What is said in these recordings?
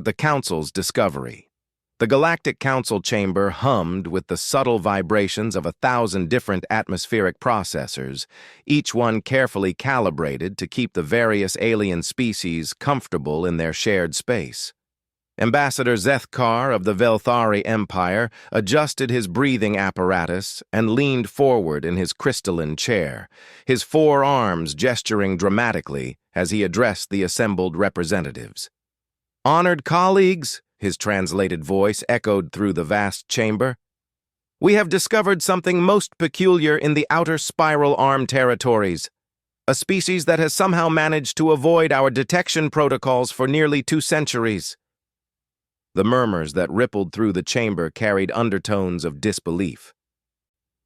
The Council's discovery. The Galactic Council chamber hummed with the subtle vibrations of 1,000 different atmospheric processors, each one carefully calibrated to keep the various alien species comfortable in their shared space. Ambassador Zethkar of the Velthari Empire adjusted his breathing apparatus and leaned forward in his crystalline chair, his 4 arms gesturing dramatically as he addressed the assembled representatives. "Honored colleagues," his translated voice echoed through the vast chamber, "we have discovered something most peculiar in the outer spiral arm territories, a species that has somehow managed to avoid our detection protocols for nearly 2 centuries. The murmurs that rippled through the chamber carried undertones of disbelief.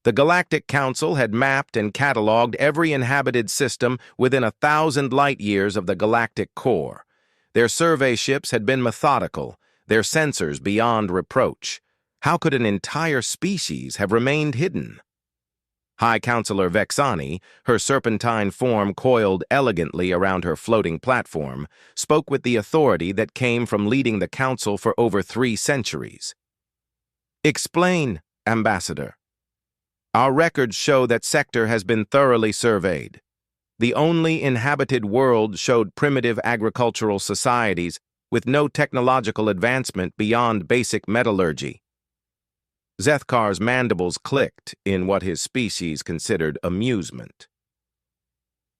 The Galactic Council had mapped and cataloged every inhabited system within 1,000 light-years of the galactic core. Their survey ships had been methodical, their sensors beyond reproach. How could an entire species have remained hidden? High Counselor Vexani, her serpentine form coiled elegantly around her floating platform, spoke with the authority that came from leading the Council for over 3 centuries. "Explain, Ambassador. Our records show that Sector has been thoroughly surveyed. The only inhabited world showed primitive agricultural societies with no technological advancement beyond basic metallurgy." Zethkar's mandibles clicked in what his species considered amusement.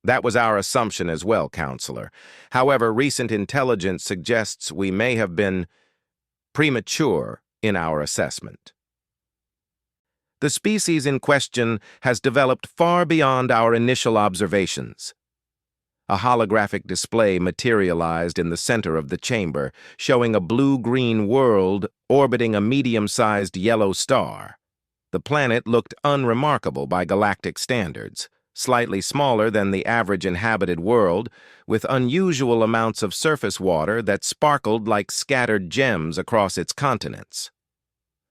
"That was our assumption as well, Counselor. However, recent intelligence suggests we may have been premature in our assessment. The species in question has developed far beyond our initial observations." A holographic display materialized in the center of the chamber, showing a blue-green world orbiting a medium-sized yellow star. The planet looked unremarkable by galactic standards, slightly smaller than the average inhabited world, with unusual amounts of surface water that sparkled like scattered gems across its continents.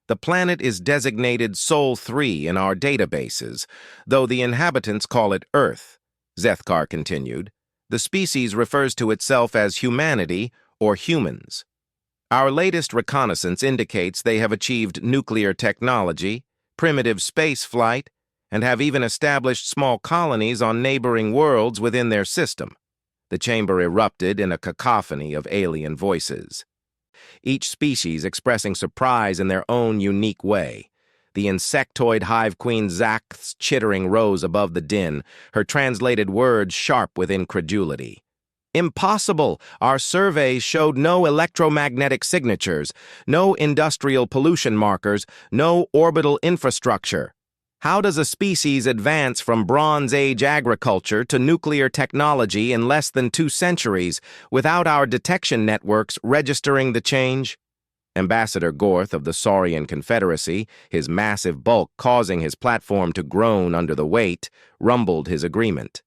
"The planet is designated Sol 3 in our databases, though the inhabitants call it Earth," Zethkar continued. "The species refers to itself as humanity or humans. Our latest reconnaissance indicates they have achieved nuclear technology, primitive space flight, and have even established small colonies on neighboring worlds within their system." The chamber erupted in a cacophony of alien voices, each species expressing surprise in their own unique way. The insectoid hive queen Zakth's chittering rose above the din, her translated words sharp with incredulity. "Impossible! Our surveys showed no electromagnetic signatures, no industrial pollution markers, no orbital infrastructure. How does a species advance from Bronze Age agriculture to nuclear technology in less than 2 centuries without our detection networks registering the change?" Ambassador Gorth of the Saurian Confederacy, his massive bulk causing his platform to groan under the weight, rumbled his agreement.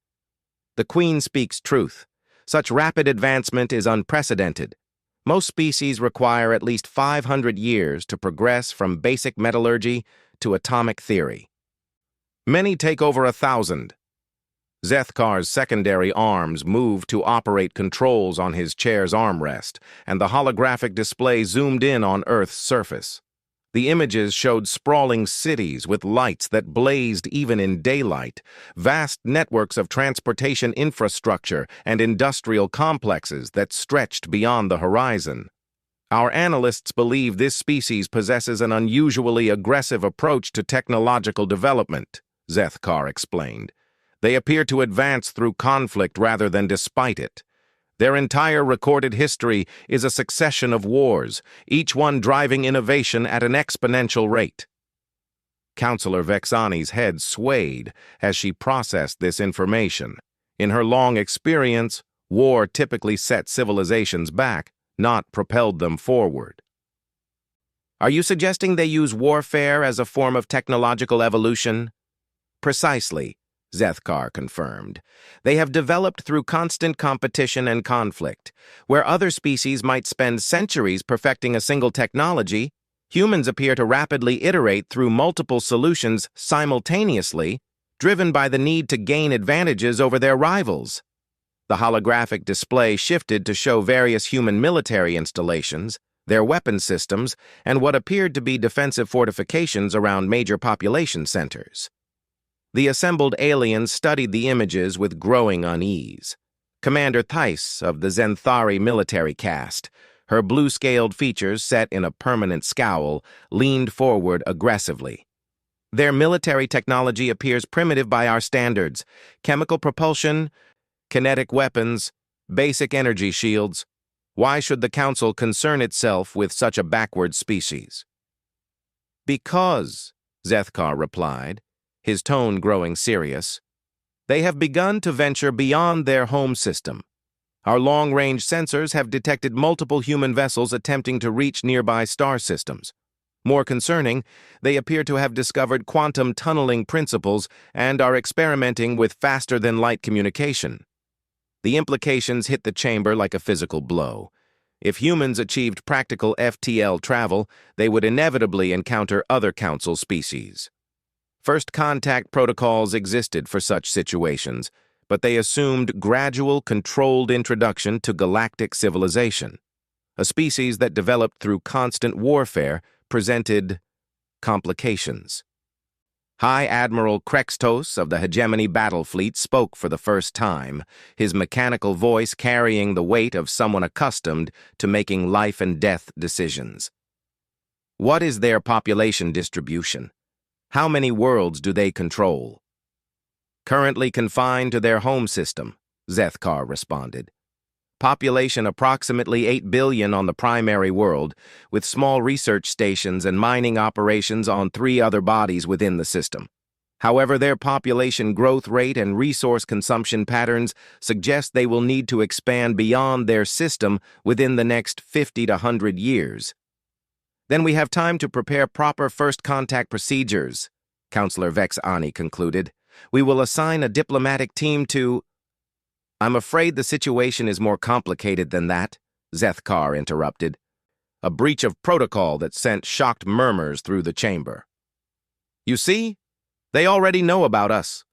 "The Queen speaks truth. Such rapid advancement is unprecedented. Most species require at least 500 years to progress from basic metallurgy to atomic theory. Many take over 1,000. Zethkar's secondary arms moved to operate controls on his chair's armrest, and the holographic display zoomed in on Earth's surface. The images showed sprawling cities with lights that blazed even in daylight, vast networks of transportation infrastructure, and industrial complexes that stretched beyond the horizon. "Our analysts believe this species possesses an unusually aggressive approach to technological development," Zethkar explained. "They appear to advance through conflict rather than despite it. Their entire recorded history is a succession of wars, each one driving innovation at an exponential rate." Counselor Vexani's head swayed as she processed this information. In her long experience, war typically set civilizations back, not propelled them forward. "Are you suggesting they use warfare as a form of technological evolution?" "Precisely," Zethkar confirmed. "They have developed through constant competition and conflict. Where other species might spend centuries perfecting a single technology, humans appear to rapidly iterate through multiple solutions simultaneously, driven by the need to gain advantages over their rivals." The holographic display shifted to show various human military installations, their weapon systems, and what appeared to be defensive fortifications around major population centers. The assembled aliens studied the images with growing unease. Commander Theiss of the Zenthari military caste, her blue-scaled features set in a permanent scowl, leaned forward aggressively. Their military technology appears primitive by our standards. Chemical propulsion, kinetic weapons, basic energy shields. Why should the Council concern itself with such a backward species? Because, Zethkar replied, his tone growing serious, they have begun to venture beyond their home system. Our long-range sensors have detected multiple human vessels attempting to reach nearby star systems. More concerning, they appear to have discovered quantum tunneling principles and are experimenting with faster-than-light communication. The implications hit the chamber like a physical blow. If humans achieved practical FTL travel, they would inevitably encounter other Council species. First contact protocols existed for such situations, but they assumed gradual, controlled introduction to galactic civilization. A species that developed through constant warfare presented complications. High Admiral Krextos of the Hegemony Battle Fleet spoke for the first time, his mechanical voice carrying the weight of someone accustomed to making life-and-death decisions. What is their population distribution? How many worlds do they control? Currently confined to their home system, Zethkar responded. Population approximately 8 billion on the primary world, with small research stations and mining operations on 3 other bodies within the system. However, their population growth rate and resource consumption patterns suggest they will need to expand beyond their system within the next 50 to 100 years. Then we have time to prepare proper first contact procedures, Counselor Vexani concluded. We will assign a diplomatic team to... I'm afraid the situation is more complicated than that, Zethkar interrupted. A breach of protocol that sent shocked murmurs through the chamber. You see? They already know about us.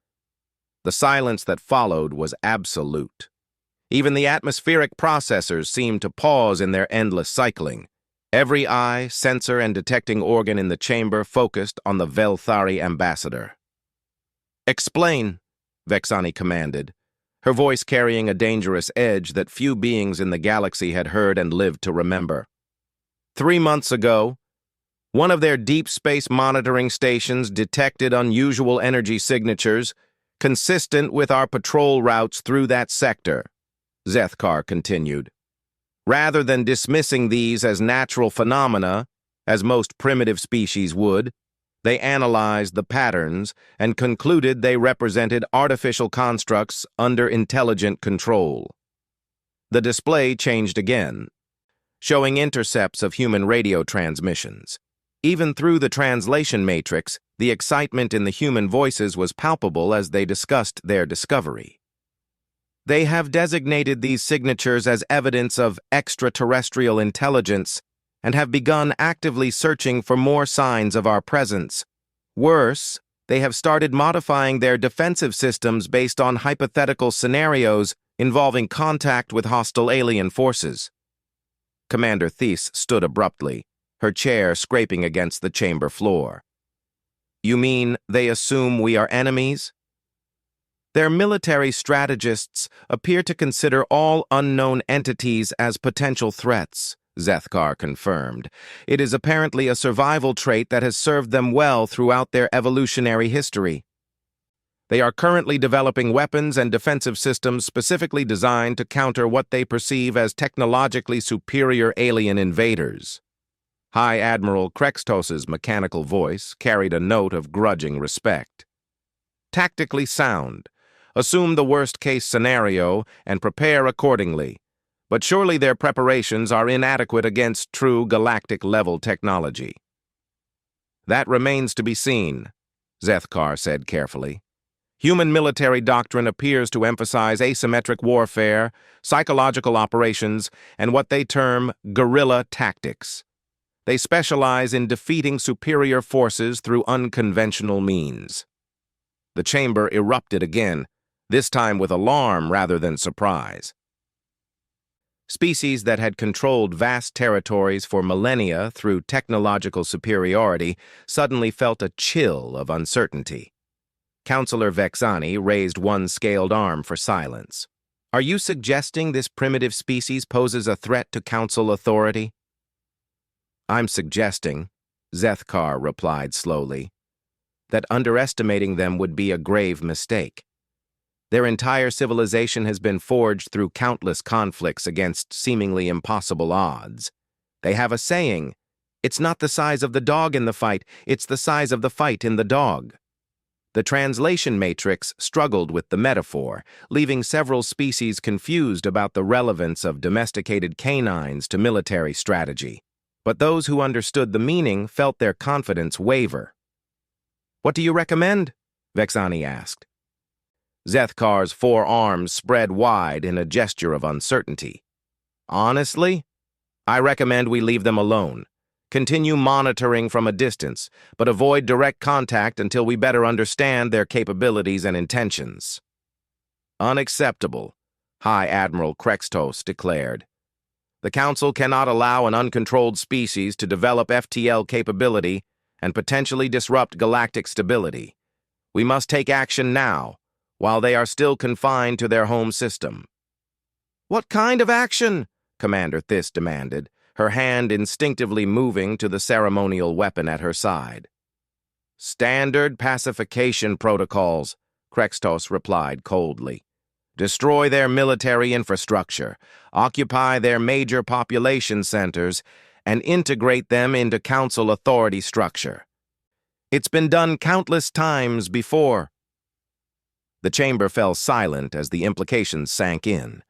The silence that followed was absolute. Even the atmospheric processors seemed to pause in their endless cycling. Every eye, sensor, and detecting organ in the chamber focused on the Velthari ambassador. Explain, Vexani commanded, her voice carrying a dangerous edge that few beings in the galaxy had heard and lived to remember. 3 months ago, one of their deep space monitoring stations detected unusual energy signatures consistent with our patrol routes through that sector, Zethkar continued. Rather than dismissing these as natural phenomena, as most primitive species would, they analyzed the patterns and concluded they represented artificial constructs under intelligent control. The display changed again, showing intercepts of human radio transmissions. Even through the translation matrix, the excitement in the human voices was palpable as they discussed their discovery. They have designated these signatures as evidence of extraterrestrial intelligence and have begun actively searching for more signs of our presence. Worse, they have started modifying their defensive systems based on hypothetical scenarios involving contact with hostile alien forces. Commander Theiss stood abruptly, her chair scraping against the chamber floor. You mean they assume we are enemies? Their military strategists appear to consider all unknown entities as potential threats, Zethkar confirmed. It is apparently a survival trait that has served them well throughout their evolutionary history. They are currently developing weapons and defensive systems specifically designed to counter what they perceive as technologically superior alien invaders. High Admiral Krextos's mechanical voice carried a note of grudging respect. Tactically sound. Assume the worst-case scenario and prepare accordingly. But surely their preparations are inadequate against true galactic-level technology. That remains to be seen, Zethkar said carefully. Human military doctrine appears to emphasize asymmetric warfare, psychological operations, and what they term guerrilla tactics. They specialize in defeating superior forces through unconventional means. The chamber erupted again, this time with alarm rather than surprise. Species that had controlled vast territories for millennia through technological superiority suddenly felt a chill of uncertainty. Counselor Vexani raised one scaled arm for silence. Are you suggesting this primitive species poses a threat to council authority? I'm suggesting, Zethkar replied slowly, that underestimating them would be a grave mistake. Their entire civilization has been forged through countless conflicts against seemingly impossible odds. They have a saying, "It's not the size of the dog in the fight, it's the size of the fight in the dog." The translation matrix struggled with the metaphor, leaving several species confused about the relevance of domesticated canines to military strategy. But those who understood the meaning felt their confidence waver. "What do you recommend?" Vexani asked. Zethkar's four arms spread wide in a gesture of uncertainty. "Honestly, I recommend we leave them alone. Continue monitoring from a distance, but avoid direct contact until we better understand their capabilities and intentions." "Unacceptable," High Admiral Krextos declared. "The Council cannot allow an uncontrolled species to develop FTL capability and potentially disrupt galactic stability. We must take action now, while they are still confined to their home system." "What kind of action?" Commander Thys demanded, her hand instinctively moving to the ceremonial weapon at her side. "Standard pacification protocols," Krextos replied coldly. "Destroy their military infrastructure, occupy their major population centers, and integrate them into Council authority structure. It's been done countless times before." The chamber fell silent as the implications sank in.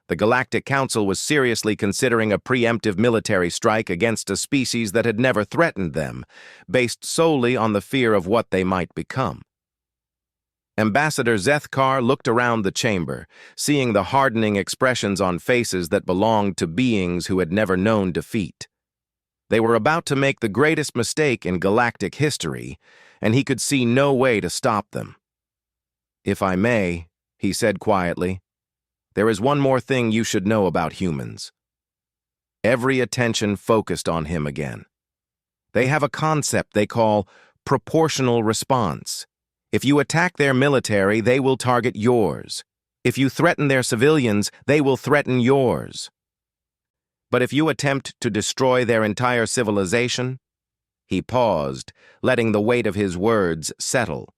The Galactic Council was seriously considering a preemptive military strike against a species that had never threatened them, based solely on the fear of what they might become. Ambassador Zethkar looked around the chamber, seeing the hardening expressions on faces that belonged to beings who had never known defeat. They were about to make the greatest mistake in galactic history, and he could see no way to stop them. "If I may," he said quietly, "there is one more thing you should know about humans." Every attention focused on him again. They have a concept they call proportional response. If you attack their military, they will target yours. If you threaten their civilians, they will threaten yours. But if you attempt to destroy their entire civilization, he paused, letting the weight of his words settle.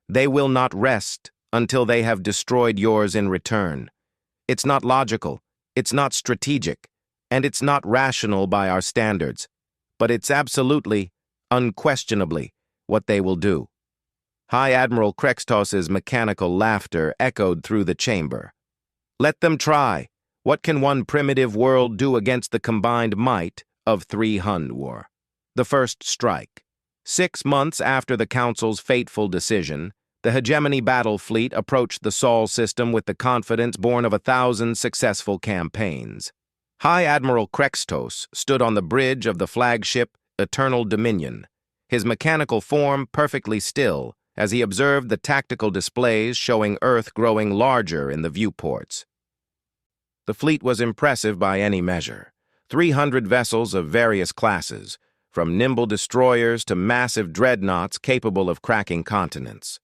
They will not rest until they have destroyed yours in return. It's not logical, it's not strategic, and it's not rational by our standards, but it's absolutely, unquestionably, what they will do. High Admiral Krextos's mechanical laughter echoed through the chamber. "Let them try. What can one primitive world do against the combined might of 3 Hundwar?" The first strike. 6 months after the Council's fateful decision, the hegemony battle fleet approached the Sol system with the confidence born of 1,000 successful campaigns. High Admiral Krextos stood on the bridge of the flagship Eternal Dominion, his mechanical form perfectly still as he observed the tactical displays showing Earth growing larger in the viewports. The fleet was impressive by any measure. 300 vessels of various classes, from nimble destroyers to massive dreadnoughts capable of cracking continents.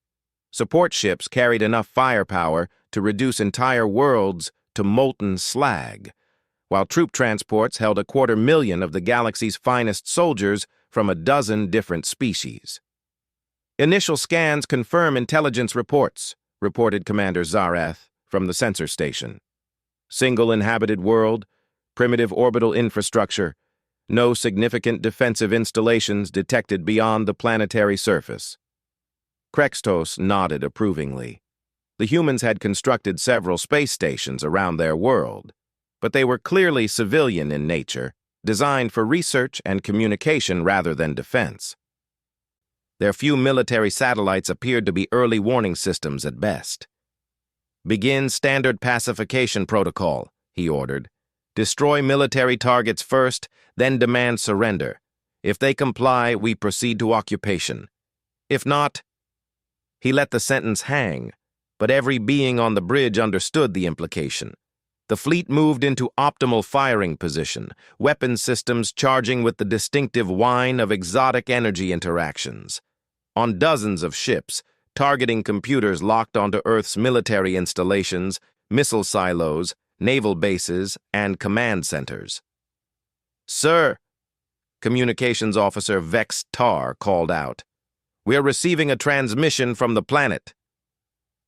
Support ships carried enough firepower to reduce entire worlds to molten slag, while troop transports held 250,000 of the galaxy's finest soldiers from a dozen different species. "Initial scans confirm intelligence reports," reported Commander Zareth from the sensor station. "Single inhabited world, primitive orbital infrastructure, no significant defensive installations detected beyond the planetary surface." Krextos nodded approvingly. The humans had constructed several space stations around their world, but they were clearly civilian in nature, designed for research and communication rather than defense. Their few military satellites appeared to be early warning systems at best. "Begin standard pacification protocol," he ordered. "Destroy military targets first, then demand surrender. If they comply, we proceed to occupation. If not..." He let the sentence hang, but every being on the bridge understood the implication. The fleet moved into optimal firing position, weapon systems charging with the distinctive whine of exotic energy interactions. On dozens of ships, targeting computers locked onto Earth's military installations, missile silos, naval bases, and command centers. "Sir," Communications Officer Vex Tar called out, "we are receiving a transmission from the planet.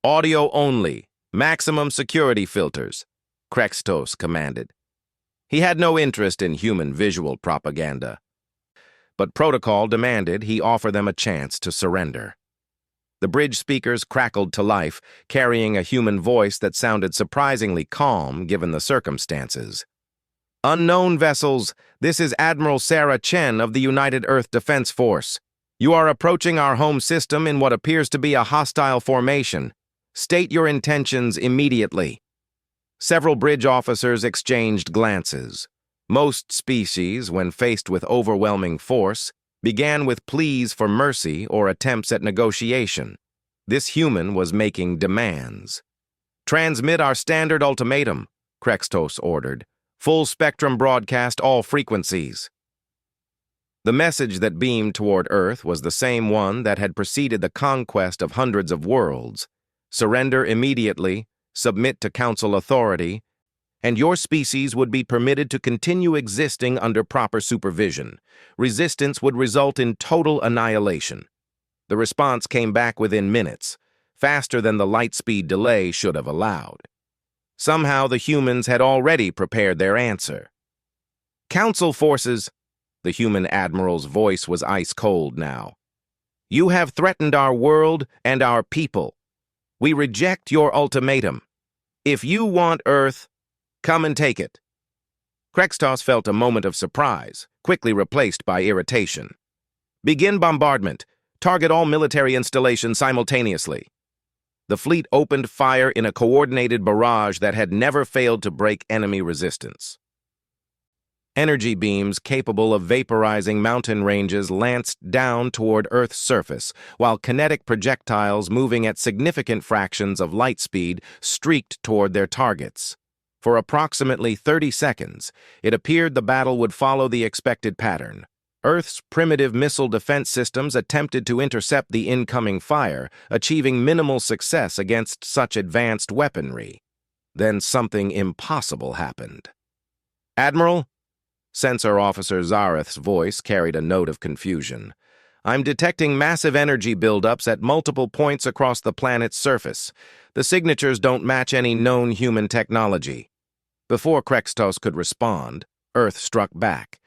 Audio only, maximum security filters," Krextos commanded. He had no interest in human visual propaganda, but protocol demanded he offer them a chance to surrender. The bridge speakers crackled to life, carrying a human voice that sounded surprisingly calm given the circumstances. "Unknown vessels, this is Admiral Sarah Chen of the United Earth Defense Force. You are approaching our home system in what appears to be a hostile formation. State your intentions immediately." Several bridge officers exchanged glances. Most species, when faced with overwhelming force, began with pleas for mercy or attempts at negotiation. This human was making demands. "Transmit our standard ultimatum," Krextos ordered. "Full spectrum broadcast all frequencies." The message that beamed toward Earth was the same one that had preceded the conquest of hundreds of worlds. Surrender immediately, submit to council authority, and your species would be permitted to continue existing under proper supervision. Resistance would result in total annihilation. The response came back within minutes, faster than the light-speed delay should have allowed. Somehow the humans had already prepared their answer. "Council forces," the human admiral's voice was ice-cold now. "You have threatened our world and our people. We reject your ultimatum. If you want Earth, come and take it." Krextos felt a moment of surprise, quickly replaced by irritation. "Begin bombardment. Target all military installations simultaneously." The fleet opened fire in a coordinated barrage that had never failed to break enemy resistance. Energy beams capable of vaporizing mountain ranges lanced down toward Earth's surface, while kinetic projectiles moving at significant fractions of light speed streaked toward their targets. For approximately 30 seconds, it appeared the battle would follow the expected pattern. Earth's primitive missile defense systems attempted to intercept the incoming fire, achieving minimal success against such advanced weaponry. Then something impossible happened. "Admiral?" Sensor Officer Zareth's voice carried a note of confusion. "I'm detecting massive energy buildups at multiple points across the planet's surface. The signatures don't match any known human technology." Before Krextos could respond, Earth struck back.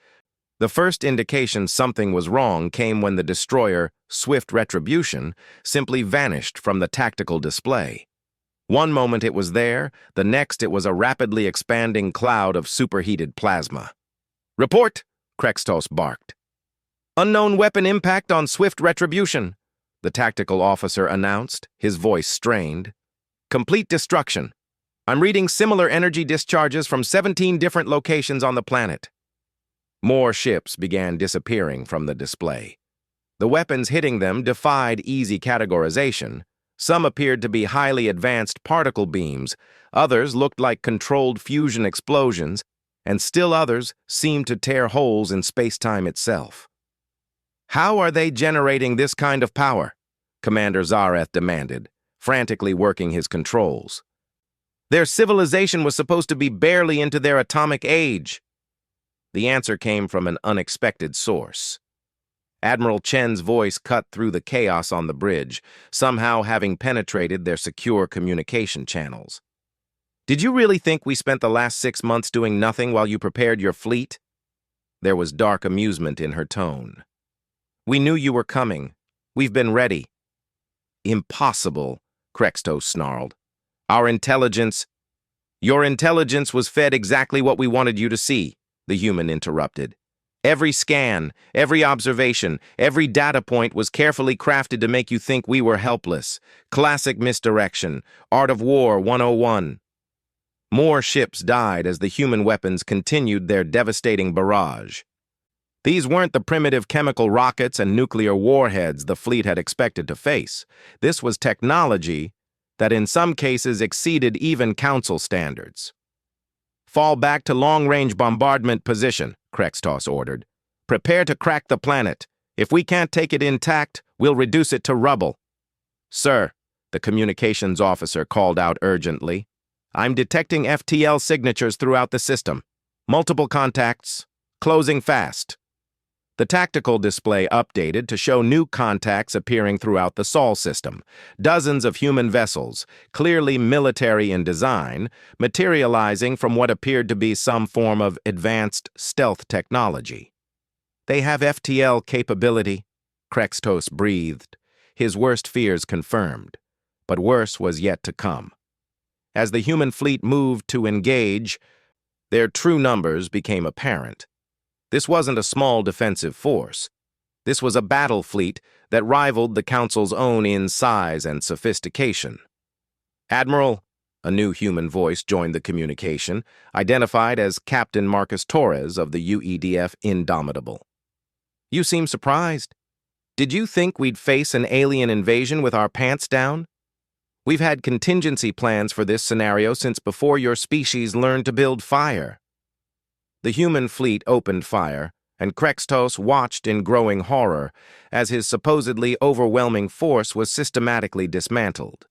The first indication something was wrong came when the destroyer, Swift Retribution, simply vanished from the tactical display. One moment it was there, the next it was a rapidly expanding cloud of superheated plasma. "Report!" Krextos barked. "Unknown weapon impact on Swift Retribution," the tactical officer announced, his voice strained. "Complete destruction. I'm reading similar energy discharges from 17 different locations on the planet." More ships began disappearing from the display. The weapons hitting them defied easy categorization. Some appeared to be highly advanced particle beams, others looked like controlled fusion explosions, and still others seemed to tear holes in space-time itself. "How are they generating this kind of power?" Commander Zareth demanded, frantically working his controls. "Their civilization was supposed to be barely into their atomic age." The answer came from an unexpected source. Admiral Chen's voice cut through the chaos on the bridge, somehow having penetrated their secure communication channels. "Did you really think we spent the last 6 months doing nothing while you prepared your fleet?" There was dark amusement in her tone. "We knew you were coming. We've been ready." "Impossible," Krextos snarled. "Your intelligence was fed exactly what we wanted you to see," the human interrupted. "Every scan, every observation, every data point was carefully crafted to make you think we were helpless. Classic misdirection. Art of War 101. More ships died as the human weapons continued their devastating barrage. These weren't the primitive chemical rockets and nuclear warheads the fleet had expected to face. This was technology that in some cases exceeded even Council standards. "Fall back to long-range bombardment position," Krextos ordered. "Prepare to crack the planet. If we can't take it intact, we'll reduce it to rubble." "Sir," the communications officer called out urgently, "I'm detecting FTL signatures throughout the system. Multiple contacts. Closing fast." The tactical display updated to show new contacts appearing throughout the Sol system. Dozens of human vessels, clearly military in design, materializing from what appeared to be some form of advanced stealth technology. "They have FTL capability," Krextos breathed, his worst fears confirmed. But worse was yet to come. As the human fleet moved to engage, their true numbers became apparent. This wasn't a small defensive force. This was a battle fleet that rivaled the Council's own in size and sophistication. "Admiral," a new human voice joined the communication, identified as Captain Marcus Torres of the UEDF Indomitable. "You seem surprised. Did you think we'd face an alien invasion with our pants down? We've had contingency plans for this scenario since before your species learned to build fire." The human fleet opened fire, and Krextos watched in growing horror as his supposedly overwhelming force was systematically dismantled.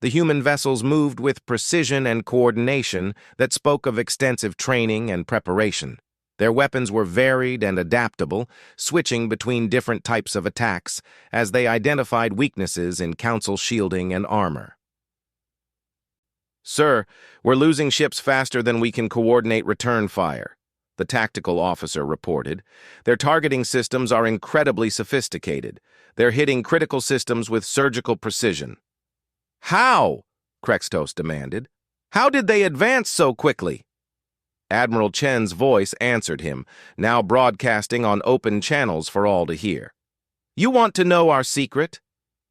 The human vessels moved with precision and coordination that spoke of extensive training and preparation. Their weapons were varied and adaptable, switching between different types of attacks as they identified weaknesses in Council shielding and armor. "Sir, we're losing ships faster than we can coordinate return fire," the tactical officer reported. "Their targeting systems are incredibly sophisticated. They're hitting critical systems with surgical precision." "How?" Krextos demanded. "How did they advance so quickly?" Admiral Chen's voice answered him, now broadcasting on open channels for all to hear. "You want to know our secret?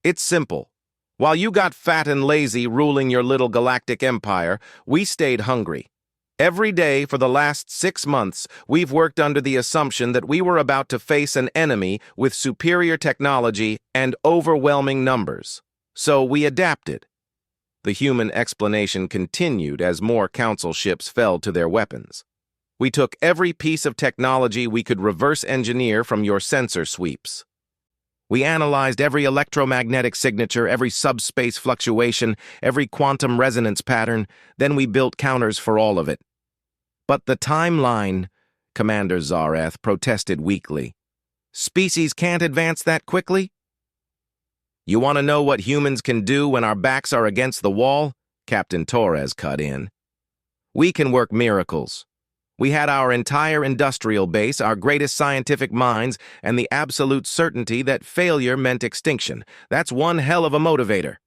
It's simple. While you got fat and lazy ruling your little galactic empire, we stayed hungry. Every day for the last 6 months, we've worked under the assumption that we were about to face an enemy with superior technology and overwhelming numbers. So we adapted." The human explanation continued as more Council ships fell to their weapons. "We took every piece of technology we could reverse engineer from your sensor sweeps. We analyzed every electromagnetic signature, every subspace fluctuation, every quantum resonance pattern, then we built counters for all of it." "But the timeline," Commander Zareth protested weakly. "Species can't advance that quickly?" "You want to know what humans can do when our backs are against the wall?" Captain Torres cut in. "We can work miracles. We had our entire industrial base, our greatest scientific minds, and the absolute certainty that failure meant extinction. That's one hell of a motivator."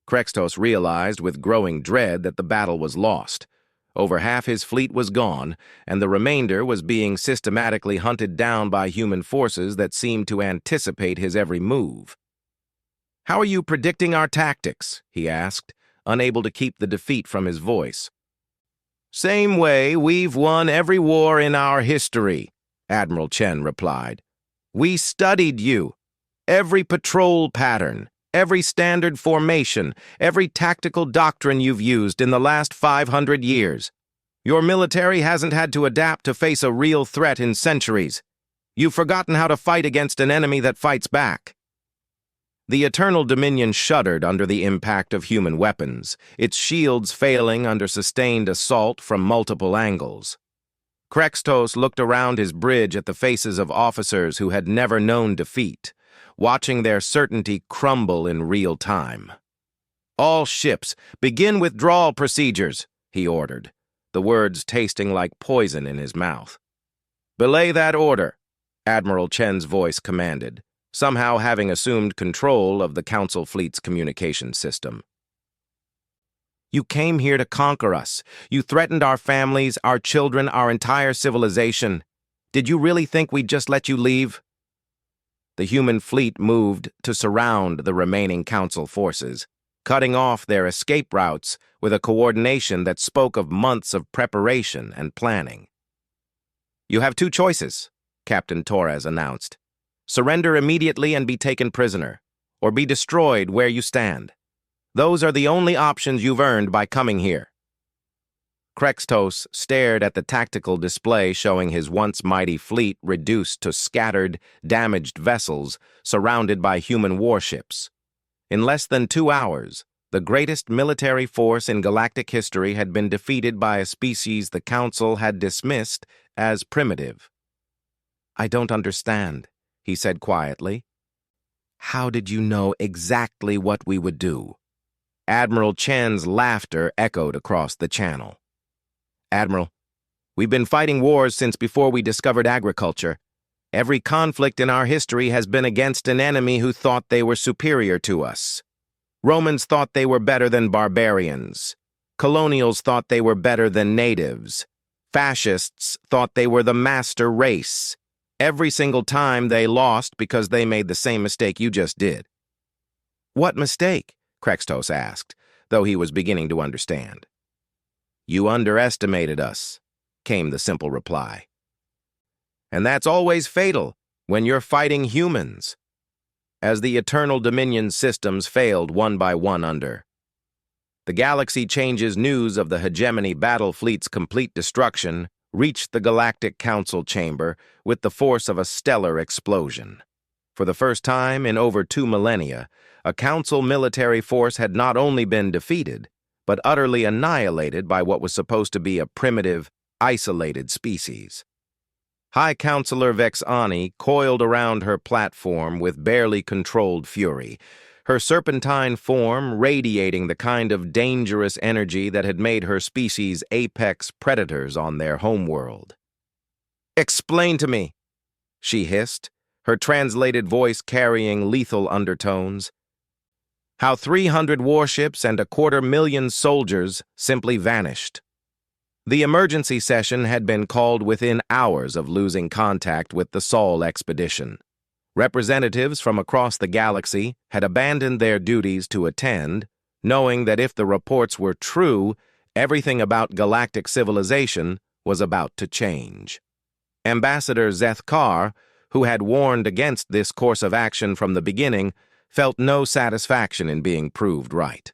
Krextos realized with growing dread that the battle was lost. Over half his fleet was gone, and the remainder was being systematically hunted down by human forces that seemed to anticipate his every move. "How are you predicting our tactics?" he asked, unable to keep the defeat from his voice. "Same way we've won every war in our history," Admiral Chen replied. "We studied you. Every patrol pattern, every standard formation, every tactical doctrine you've used in the last 500 years. Your military hasn't had to adapt to face a real threat in centuries. You've forgotten how to fight against an enemy that fights back." The Eternal Dominion shuddered under the impact of human weapons, its shields failing under sustained assault from multiple angles. Krextos looked around his bridge at the faces of officers who had never known defeat, watching their certainty crumble in real time. "All ships, begin withdrawal procedures," he ordered, the words tasting like poison in his mouth. "Belay that order," Admiral Chen's voice commanded, somehow having assumed control of the Council fleet's communication system. "You came here to conquer us. You threatened our families, our children, our entire civilization. Did you really think we'd just let you leave?" The human fleet moved to surround the remaining Council forces, cutting off their escape routes with a coordination that spoke of months of preparation and planning. "You have 2 choices," Captain Torres announced. "Surrender immediately and be taken prisoner, or be destroyed where you stand." Those are the only options you've earned by coming here." Krextos stared at the tactical display showing his once mighty fleet reduced to scattered, damaged vessels surrounded by human warships. In less than 2 hours, the greatest military force in galactic history had been defeated by a species the Council had dismissed as primitive. "I don't understand," he said quietly. "How did you know exactly what we would do?" Admiral Chen's laughter echoed across the channel. "Admiral, we've been fighting wars since before we discovered agriculture. Every conflict in our history has been against an enemy who thought they were superior to us. Romans thought they were better than barbarians. Colonials thought they were better than natives. Fascists thought they were the master race. Every single time they lost because they made the same mistake you just did." "What mistake?" Krextos asked, though he was beginning to understand. "You underestimated us," came the simple reply. "And that's always fatal when you're fighting humans." As the Eternal Dominion systems failed one by one under the galaxy changes, news of the hegemony battle fleet's complete destruction reached the Galactic Council chamber with the force of a stellar explosion. For the first time in over 2 millennia, a Council military force had not only been defeated, but utterly annihilated by what was supposed to be a primitive, isolated species. High Counselor Vexani coiled around her platform with barely controlled fury, her serpentine form radiating the kind of dangerous energy that had made her species apex predators on their homeworld. "Explain to me," she hissed, her translated voice carrying lethal undertones, "how 300 warships and 250,000 soldiers simply vanished." The emergency session had been called within hours of losing contact with the Sol expedition. Representatives from across the galaxy had abandoned their duties to attend, knowing that if the reports were true, everything about galactic civilization was about to change. Ambassador Zethkar, who had warned against this course of action from the beginning, felt no satisfaction in being proved right.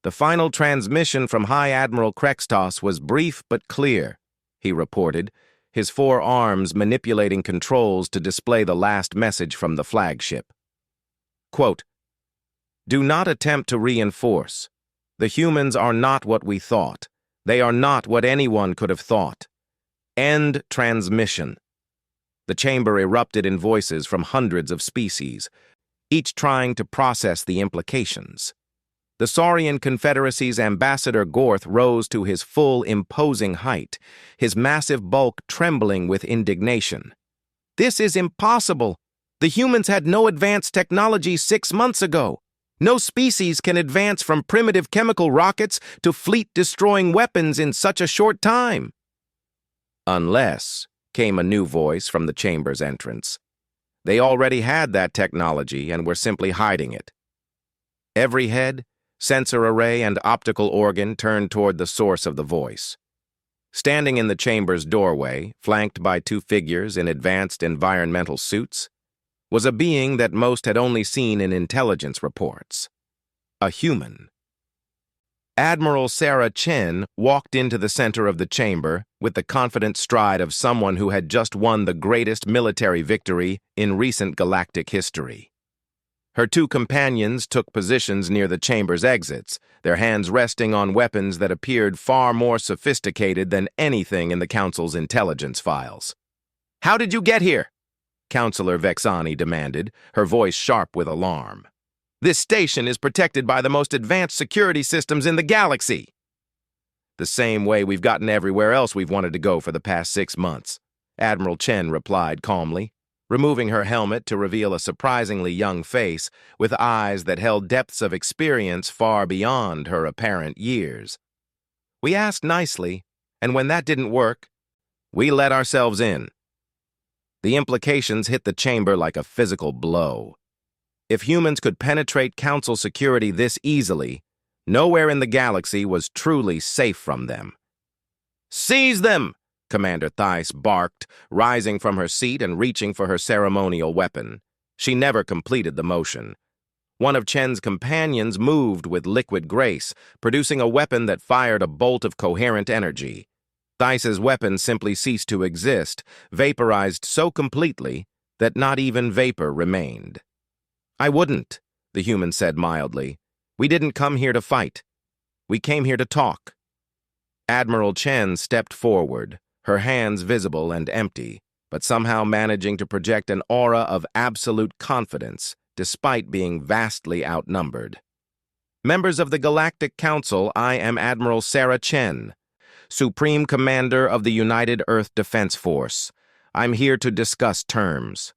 "The final transmission from High Admiral Krextos was brief but clear," he reported, his 4 arms manipulating controls to display the last message from the flagship. Quote, "Do not attempt to reinforce. The humans are not what we thought. They are not what anyone could have thought. End transmission." The chamber erupted in voices from hundreds of species, each trying to process the implications. The Saurian Confederacy's Ambassador Gorth rose to his full, imposing height, his massive bulk trembling with indignation. "This is impossible. The humans had no advanced technology 6 months ago. No species can advance from primitive chemical rockets to fleet-destroying weapons in such a short time." "Unless," came a new voice from the chamber's entrance, "they already had that technology and were simply hiding it." Every head, sensor array, and optical organ turned toward the source of the voice. Standing in the chamber's doorway, flanked by 2 figures in advanced environmental suits, was a being that most had only seen in intelligence reports. A human. Admiral Sarah Chen walked into the center of the chamber with the confident stride of someone who had just won the greatest military victory in recent galactic history. Her 2 companions took positions near the chamber's exits, their hands resting on weapons that appeared far more sophisticated than anything in the Council's intelligence files. "How did you get here?" Counselor Vexani demanded, her voice sharp with alarm. "This station is protected by the most advanced security systems in the galaxy." "The same way we've gotten everywhere else we've wanted to go for the past 6 months," Admiral Chen replied calmly, removing her helmet to reveal a surprisingly young face with eyes that held depths of experience far beyond her apparent years. "We asked nicely, and when that didn't work, we let ourselves in." The implications hit the chamber like a physical blow. If humans could penetrate Council security this easily, nowhere in the galaxy was truly safe from them. "Seize them!" Commander Theiss barked, rising from her seat and reaching for her ceremonial weapon. She never completed the motion. One of Chen's companions moved with liquid grace, producing a weapon that fired a bolt of coherent energy. Theis's weapon simply ceased to exist, vaporized so completely that not even vapor remained. "I wouldn't," the human said mildly. "We didn't come here to fight. We came here to talk." Admiral Chen stepped forward, her hands visible and empty, but somehow managing to project an aura of absolute confidence, despite being vastly outnumbered. "Members of the Galactic Council, I am Admiral Sarah Chen, Supreme Commander of the United Earth Defense Force. I'm here to discuss terms."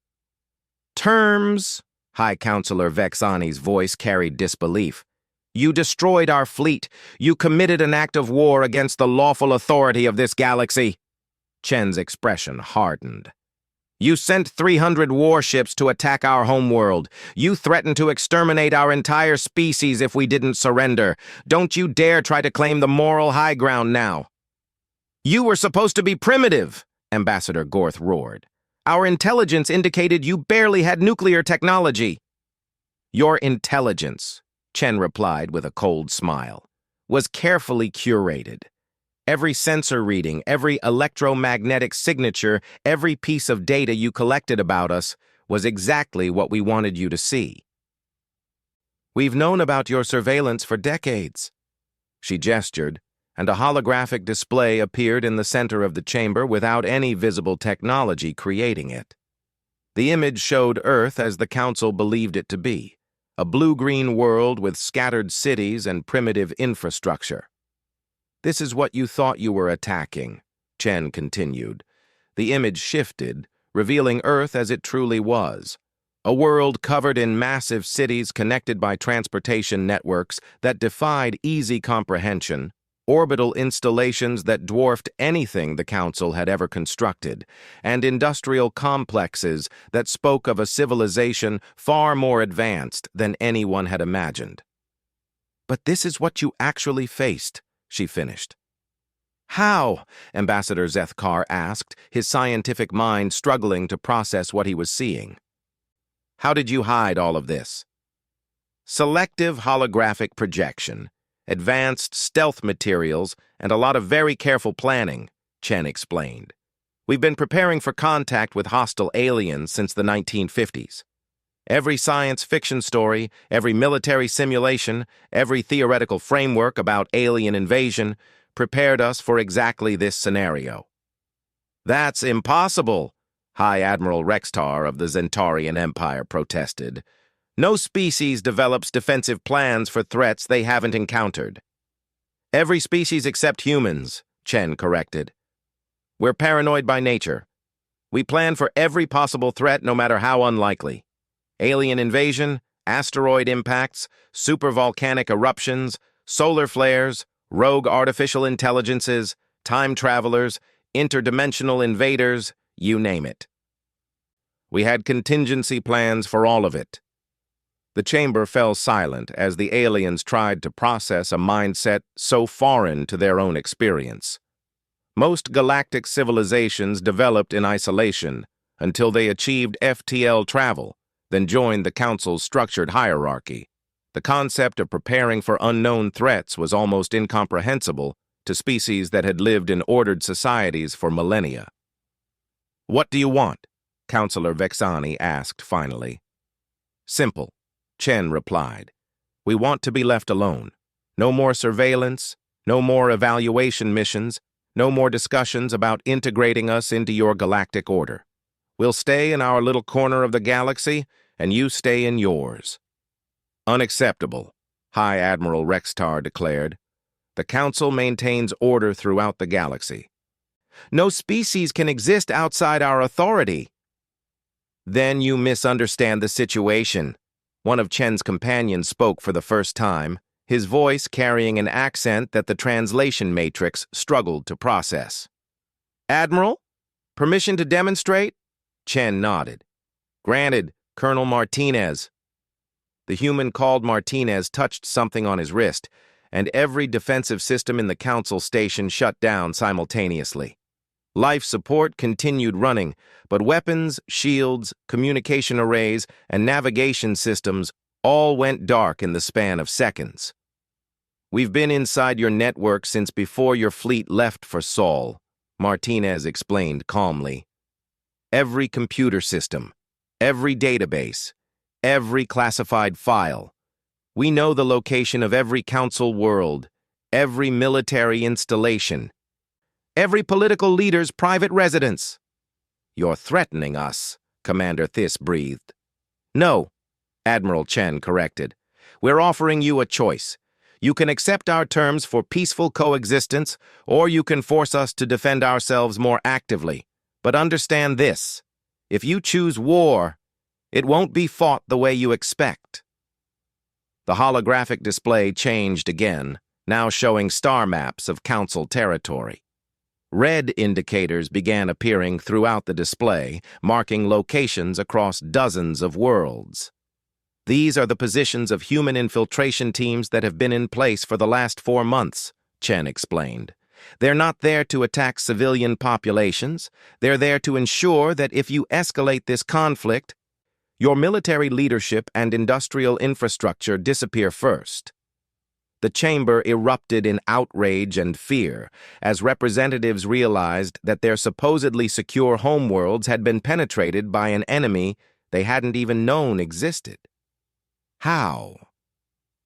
"Terms?" High Counselor Vexani's voice carried disbelief. "You destroyed our fleet. You committed an act of war against the lawful authority of this galaxy." Chen's expression hardened. "You sent 300 warships to attack our homeworld. You threatened to exterminate our entire species if we didn't surrender. Don't you dare try to claim the moral high ground now." "You were supposed to be primitive," Ambassador Gorth roared. "Our intelligence indicated you barely had nuclear technology." "Your intelligence," Chen replied with a cold smile, "was carefully curated. Every sensor reading, every electromagnetic signature, every piece of data you collected about us was exactly what we wanted you to see. We've known about your surveillance for decades." She gestured, and a holographic display appeared in the center of the chamber without any visible technology creating it. The image showed Earth as the Council believed it to be, a blue-green world with scattered cities and primitive infrastructure. "This is what you thought you were attacking," Chen continued. The image shifted, revealing Earth as it truly was, a world covered in massive cities connected by transportation networks that defied easy comprehension, orbital installations that dwarfed anything the Council had ever constructed, and industrial complexes that spoke of a civilization far more advanced than anyone had imagined. "But this is what you actually faced," she finished. "How?" Ambassador Zethkar asked, his scientific mind struggling to process what he was seeing. "How did you hide all of this?" "Selective holographic projection, advanced stealth materials, and a lot of very careful planning," Chen explained. "We've been preparing for contact with hostile aliens since the 1950s. Every science fiction story, every military simulation, every theoretical framework about alien invasion prepared us for exactly this scenario." "That's impossible," High Admiral Rextar of the Zentarian Empire protested. "No species develops defensive plans for threats they haven't encountered." "Every species except humans," Chen corrected. "We're paranoid by nature. We plan for every possible threat, no matter how unlikely. Alien invasion, asteroid impacts, supervolcanic eruptions, solar flares, rogue artificial intelligences, time travelers, interdimensional invaders, you name it. We had contingency plans for all of it." The chamber fell silent as the aliens tried to process a mindset so foreign to their own experience. Most galactic civilizations developed in isolation until they achieved FTL travel, then joined the Council's structured hierarchy. The concept of preparing for unknown threats was almost incomprehensible to species that had lived in ordered societies for millennia. "What do you want?" Counselor Vexani asked finally. "Simple," Chen replied. "We want to be left alone. No more surveillance, no more evaluation missions, no more discussions about integrating us into your galactic order. We'll stay in our little corner of the galaxy, and you stay in yours." "Unacceptable," High Admiral Rextar declared. "The Council maintains order throughout the galaxy." "No species can exist outside our authority." "Then you misunderstand the situation." One of Chen's companions spoke for the first time, his voice carrying an accent that the translation matrix struggled to process. "Admiral? Permission to demonstrate?" Chen nodded. "Granted, Colonel Martinez." The human called Martinez touched something on his wrist, and every defensive system in the Council station shut down simultaneously. Life support continued running, but weapons, shields, communication arrays, and navigation systems All went dark in the span of seconds. "We've been inside your network since before your fleet left for Sol," Martinez explained calmly. "Every computer system, every database, every classified file. We know the location of every council world, every military installation, every political leader's private residence." "You're threatening us," Commander Thiss breathed. "No," Admiral Chen corrected. "We're offering you a choice. You can accept our terms for peaceful coexistence, or you can force us to defend ourselves more actively. But understand this: if you choose war, it won't be fought the way you expect." The holographic display changed again, now showing star maps of Council territory. Red indicators began appearing throughout the display, marking locations across dozens of worlds. "These are the positions of human infiltration teams that have been in place for the last 4 months, Chen explained. "They're not there to attack civilian populations. They're there to ensure that if you escalate this conflict, your military leadership and industrial infrastructure disappear first." The chamber erupted in outrage and fear as representatives realized that their supposedly secure homeworlds had been penetrated by an enemy they hadn't even known existed. How?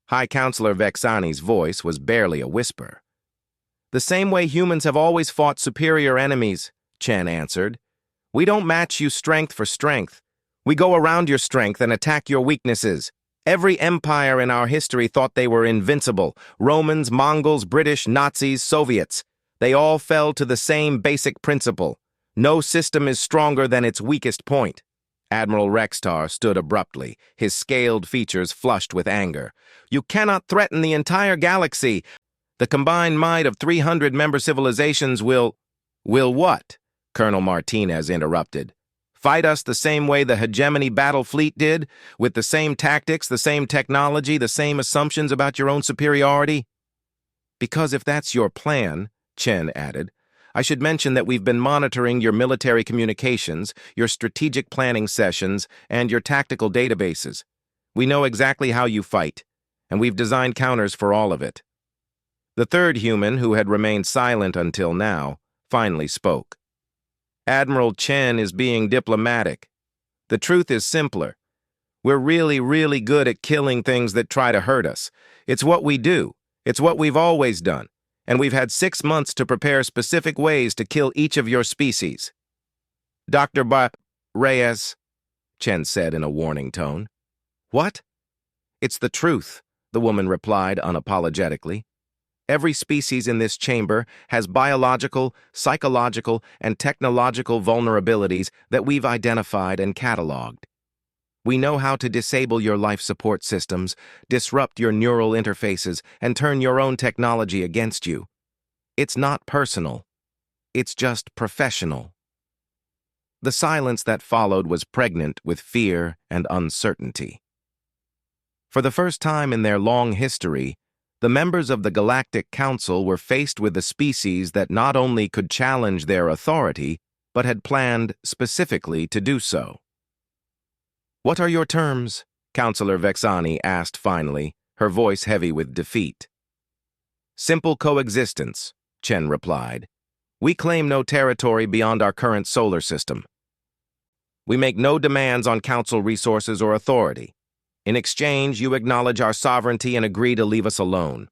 High Counselor Vexani's voice was barely a whisper. "The same way humans have always fought superior enemies," Chen answered. "We don't match you strength for strength. We go around your strength and attack your weaknesses. Every empire in our history thought they were invincible. Romans, Mongols, British, Nazis, Soviets. They all fell to the same basic principle. No system is stronger than its weakest point." Admiral Rextar stood abruptly, his scaled features flushed with anger. "You cannot threaten the entire galaxy. The combined might of 300 member civilizations will..." "Will what?" Colonel Martinez interrupted. "Fight us the same way the hegemony battle fleet did, with the same tactics, the same technology, the same assumptions about your own superiority?" "Because if that's your plan," Chen added, "I should mention that we've been monitoring your military communications, your strategic planning sessions, and your tactical databases. We know exactly how you fight, and we've designed counters for all of it." The third human, who had remained silent until now, finally spoke. "Admiral Chen is being diplomatic. The truth is simpler. We're really good at killing things that try to hurt us. It's what we do. It's what we've always done. And we've had 6 months to prepare specific ways to kill each of your species." "Dr. Reyes," Chen said in a warning tone. "What?" "It's the truth," the woman replied unapologetically. "Every species in this chamber has biological, psychological, and technological vulnerabilities that we've identified and cataloged. We know how to disable your life support systems, disrupt your neural interfaces, and turn your own technology against you. It's not personal. It's just professional." The silence that followed was pregnant with fear and uncertainty. For the first time in their long history, the members of the Galactic Council were faced with a species that not only could challenge their authority, but had planned specifically to do so. "What are your terms?" Counselor Vexani asked finally, her voice heavy with defeat. "Simple coexistence," Chen replied. "We claim no territory beyond our current solar system. We make no demands on Council resources or authority. In exchange, you acknowledge our sovereignty and agree to leave us alone.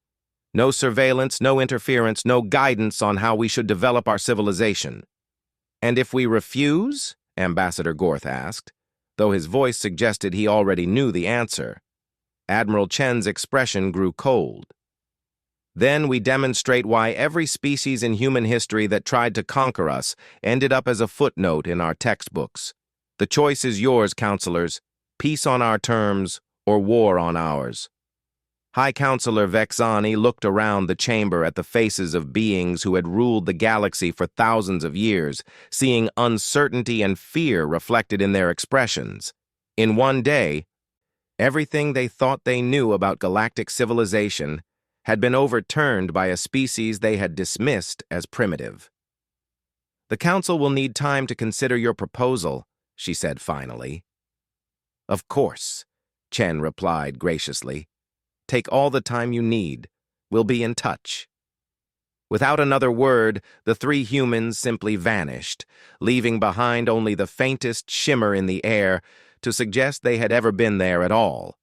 No surveillance, no interference, no guidance on how we should develop our civilization." "And if we refuse?" Ambassador Gorth asked, though his voice suggested he already knew the answer. Admiral Chen's expression grew cold. "Then we demonstrate why every species in human history that tried to conquer us ended up as a footnote in our textbooks. The choice is yours, counselors. Peace on our terms or war on ours." High Counselor Vexani looked around the chamber at the faces of beings who had ruled the galaxy for thousands of years, seeing uncertainty and fear reflected in their expressions. In one day, everything they thought they knew about galactic civilization had been overturned by a species they had dismissed as primitive. "The Council will need time to consider your proposal," she said finally. "Of course," Chen replied graciously. Take all the time you need. We'll be in touch. Without another word, the three humans simply vanished, leaving behind only the faintest shimmer in the air to suggest they had ever been there at all.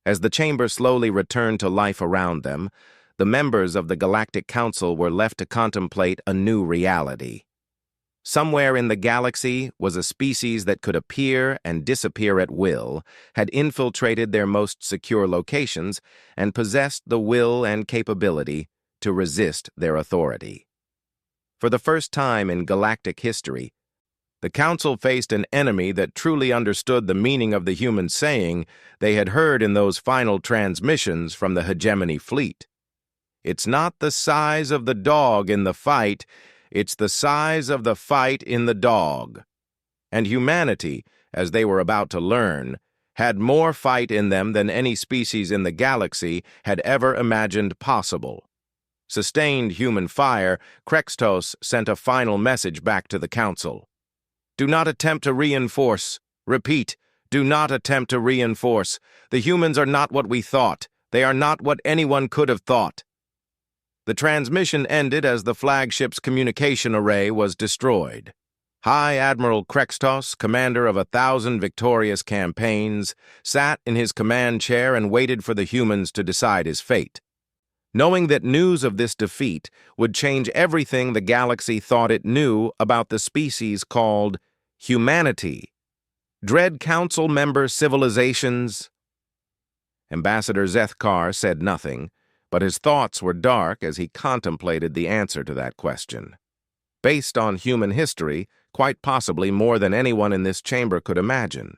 As the chamber slowly returned to life around them, the members of the Galactic Council were left to contemplate a new reality. Somewhere in the galaxy was a species that could appear and disappear at will, had infiltrated their most secure locations, and possessed the will and capability to resist their authority. For the first time in galactic history, the Council faced an enemy that truly understood the meaning of the human saying they had heard in those final transmissions from the hegemony fleet. It's not the size of the dog in the fight, it's the size of the fight in the dog. And humanity, as they were about to learn, had more fight in them than any species in the galaxy had ever imagined possible. Sustained human fire, Krextos sent a final message back to the Council. Do not attempt to reinforce. Repeat, do not attempt to reinforce. The humans are not what we thought. They are not what anyone could have thought. The transmission ended as the flagship's communication array was destroyed. High Admiral Krextos, commander of 1,000 victorious campaigns, sat in his command chair and waited for the humans to decide his fate. Knowing that news of this defeat would change everything the galaxy thought it knew about the species called humanity. Dread Council member civilizations. Ambassador Zethkar said nothing, but his thoughts were dark as he contemplated the answer to that question. Based on human history, quite possibly more than anyone in this chamber could imagine.